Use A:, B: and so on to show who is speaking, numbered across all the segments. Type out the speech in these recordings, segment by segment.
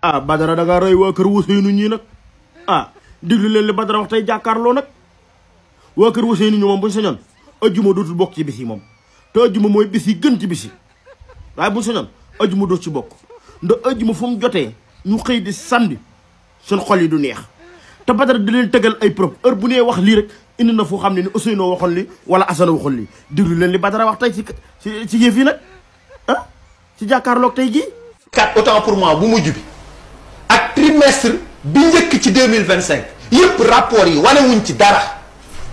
A: ah Badara da nga rey waa kër Ousseynou ñii nag ah diglu leen li Badara wax tey jàkkaarloo nag waa kër Ousseynou ñu moom buñ sañoon ajjuma dootul bokk ci bis yi moom te ajjuma mooy bis yi gën ci bis yi waaye buñ sañoon ajjuma dootu ci bokk ndax ajjuma fu mu jotee ñu xëy di samedi seen xol yi du neex te Badara di leen tegal ay preuve heure bu nee wax lii rek indi na foo xam ne ni Ousseynou waxoon li wala Assane waxoon li diglu leen li Badara wax tey ci yëf yi nag ah ci jàkkaarloog tey jii.
B: 4 autant pour moi bu mujj bi ak trimestre bi njëkk ci 2025 yëpp rapport yi wane wuñ ci dara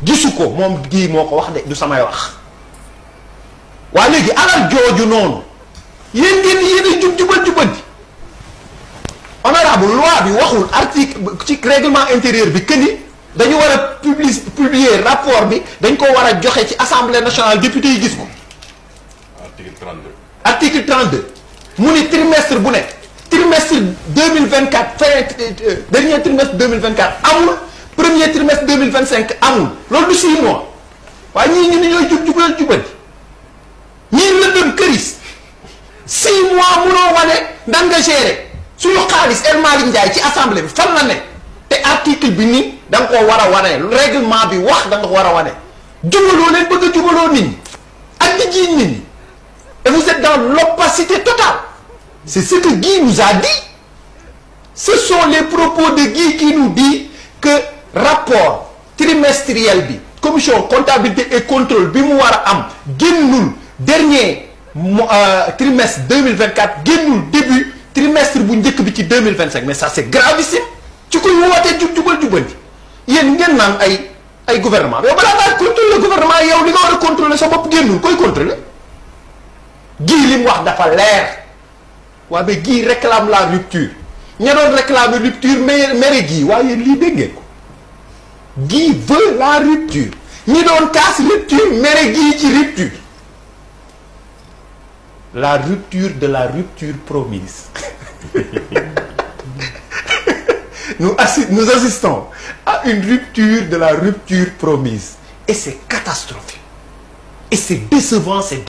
B: gisu ko moom gii moo ko wax de du samay wax waa léegi alal jooju noonu yéen ngeen a jubal-jubanti honorable loi bi waxul article ci règlement intérieur bi que ni dañu war a publier rapport bi dañ ko war a joxe ci assemblée nationale député yi gis ko. article 32 mu ni trimestre bu nekk trimestre 2024 fin dernier trimestre 2024 amul premier trimestre 2025 amul loolu du 6 mois waaye ñii ñu ni ñooy jubanti ñii lëndëm këris 6 mois munoo wane ndan nga gérer suñu xaalis El Malick Ndiaye ci assemblée bi fan la ne te article bi ni da nga koo war a wane règlement bi wax da nga ko war a wane jubaloo leen bëgg a jubaloo nit ñi ak di jiiñ nit ñi et vous êtes dans l'opacité totale. C'est ce que Guy nous a dit. Ce sont les propos de Guy qui nous dit que rapport trimestriel bi commission comptabilité et contrôle bi mu war a am génnul dernier trimestre 2024 génnul début trimestre bu njëkk bi ci 2025 mais ça c'est gravissime ci koy wootee jubal-jubanti yéen ngeen naan ay gouvernement yow balaa ngaa contrôler gouvernement yow li nga war a contrôler sa bopp génnul koy contrôler Guy li mu wax dafa leer waaye ba Guy réclame la rupture ña doon réclamer rupture mere Guy waaye lii dégg ngeen ko Guy veut la rupture ñi doon casse rupture mere Guy ci rupture la rupture de la rupture promise nous assistons à une rupture de la rupture promise et c'est catastrophique et c'est décevant, c'est